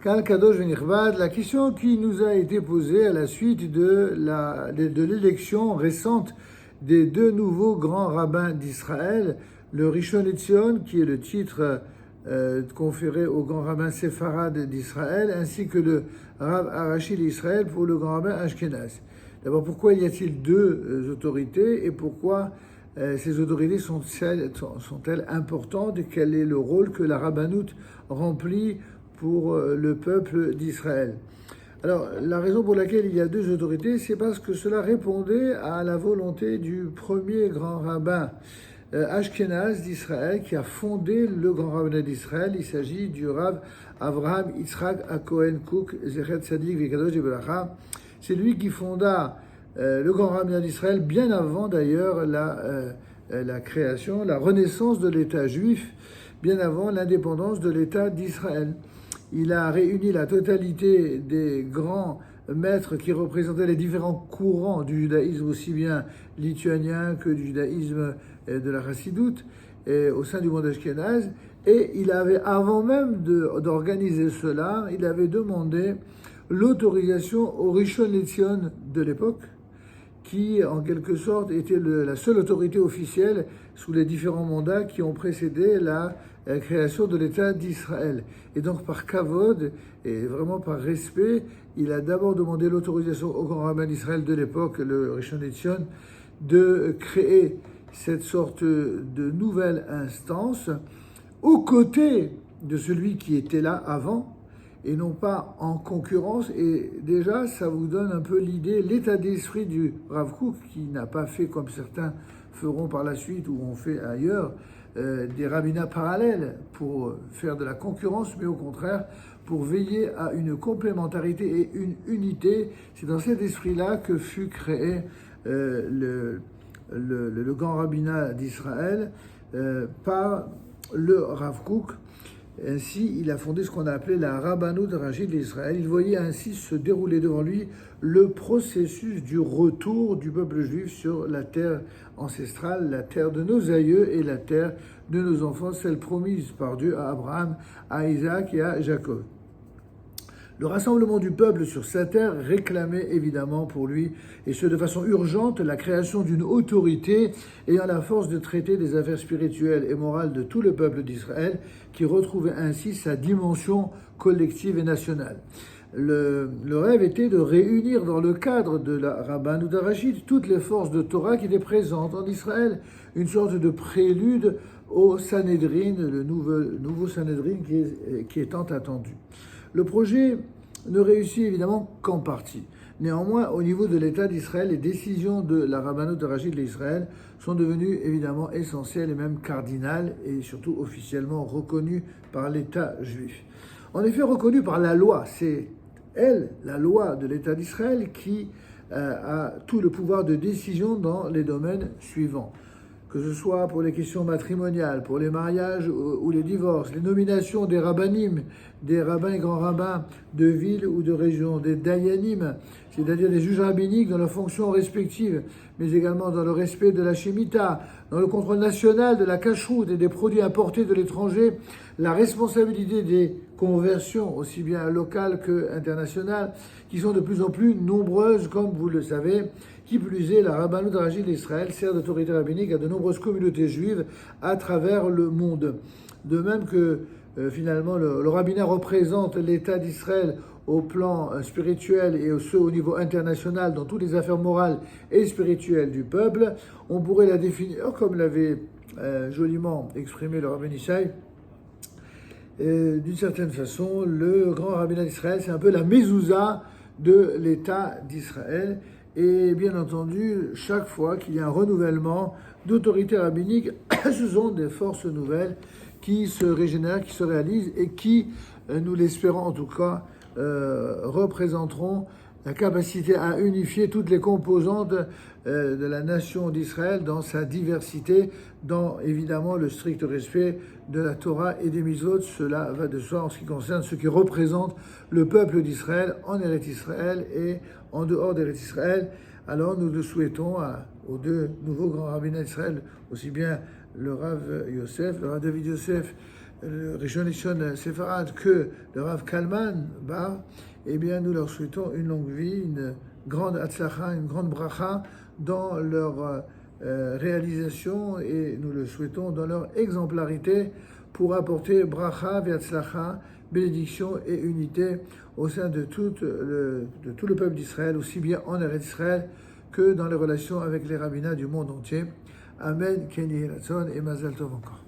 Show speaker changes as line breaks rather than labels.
Kal Kadosh Venichvad, la question qui nous a été posée à la suite de l'élection récente des deux nouveaux grands rabbins d'Israël, le Rishon LeZion, qui est le titre conféré au grand rabbin séfarade d'Israël, ainsi que le Rav Arashi d'Israël pour le grand rabbin Ashkenaz. D'abord, pourquoi y a-t-il deux autorités et pourquoi ces autorités sont-elles importantes et quel est le rôle que la rabbanoute remplit pour le peuple d'Israël? Alors, la raison pour laquelle il y a deux autorités, c'est parce que cela répondait à la volonté du premier grand rabbin Ashkenaz d'Israël qui a fondé le grand rabbin d'Israël. Il s'agit du Rav Avraham Yitzhak HaKohen Kook Zecher Tzadik Vekadosh Beracha. C'est lui qui fonda le grand rabbin d'Israël bien avant d'ailleurs la création, la renaissance de l'État juif, bien avant l'indépendance de l'État d'Israël. Il a réuni la totalité des grands maîtres qui représentaient les différents courants du judaïsme, aussi bien lituanien que du judaïsme de la chassidoute, au sein du monde ashkénaze. Et il avait, avant même d'organiser cela, il avait demandé l'autorisation au Rishon LeZion de l'époque, qui en quelque sorte était la seule autorité officielle sous les différents mandats qui ont précédé la création de l'État d'Israël. Et donc par kavod et vraiment par respect, il a d'abord demandé l'autorisation au grand rabbin d'Israël de l'époque, le Rishon LeZion, de créer cette sorte de nouvelle instance aux côtés de celui qui était là avant, et non pas en concurrence. Et déjà, ça vous donne un peu l'idée, l'état d'esprit du Rav Kook, qui n'a pas fait comme certains feront par la suite ou ont fait ailleurs, des rabbinats parallèles pour faire de la concurrence, mais au contraire, pour veiller à une complémentarité et une unité. C'est dans cet esprit-là que fut créé le grand rabbinat d'Israël par le Rav Kook. Ainsi, il a fondé ce qu'on a appelé la Rabbanout Rashid d'Israël. Il voyait ainsi se dérouler devant lui le processus du retour du peuple juif sur la terre ancestrale, la terre de nos aïeux et la terre de nos enfants, celle promise par Dieu à Abraham, à Isaac et à Jacob. Le rassemblement du peuple sur sa terre réclamait évidemment pour lui, et ce de façon urgente, la création d'une autorité ayant la force de traiter des affaires spirituelles et morales de tout le peuple d'Israël, qui retrouvait ainsi sa dimension collective et nationale. Le rêve était de réunir dans le cadre de la Rabbanout Rashid toutes les forces de Torah qui étaient présentes en Israël, une sorte de prélude au Sanhédrin, le nouveau Sanhédrin qui est tant attendu. Le projet ne réussit évidemment qu'en partie. Néanmoins, au niveau de l'État d'Israël, les décisions de la Rabbanout Rashid d'Israël sont devenues évidemment essentielles et même cardinales et surtout officiellement reconnues par l'État juif. En effet, reconnue par la loi, c'est elle, la loi de l'État d'Israël, qui a tout le pouvoir de décision dans les domaines suivants. Que ce soit pour les questions matrimoniales, pour les mariages ou les divorces, les nominations des rabbinim, des rabbins et grands rabbins de ville ou de région, des dayanim, c'est-à-dire des juges rabbiniques dans leurs fonctions respectives, mais également dans le respect de la Shemitah, dans le contrôle national de la cacheroute et des produits importés de l'étranger, la responsabilité des conversions, aussi bien locales qu'internationales, qui sont de plus en plus nombreuses, comme vous le savez. Qui plus est, la Rabbanout Rashid d'Israël sert d'autorité rabbinique à de nombreuses communautés juives à travers le monde. De même que finalement le rabbinat représente l'État d'Israël au plan spirituel et au niveau international dans toutes les affaires morales et spirituelles du peuple, on pourrait la définir, comme l'avait joliment exprimé le rabbin Ishaï, d'une certaine façon, le grand rabbinat d'Israël, c'est un peu la mezouza de l'État d'Israël. Et bien entendu, chaque fois qu'il y a un renouvellement d'autorité rabbinique, ce sont des forces nouvelles qui se régénèrent, qui se réalisent et qui, nous l'espérons en tout cas, représenteront la capacité à unifier toutes les composantes de la nation d'Israël dans sa diversité, dans évidemment le strict respect de la Torah et des mitzvot. Cela va de soi en ce qui concerne ce qui représente le peuple d'Israël en Eretz Israël et en dehors d'Eretz Israël. Alors nous le souhaitons aux deux nouveaux grands rabbinats d'Israël, aussi bien le Rav Yosef, le Rav David Yosef le Rishon LeZion séfarade que le Rav Kalman Bar, eh bien nous leur souhaitons une longue vie, une grande Hatzlacha, une grande bracha dans leur réalisation et nous le souhaitons dans leur exemplarité pour apporter bracha et Hatzlacha, bénédiction et unité au sein de tout le peuple d'Israël, aussi bien en Eretz Israël que dans les relations avec les rabbinats du monde entier. Amen, Kenny Ratzon et Mazal Tov encore.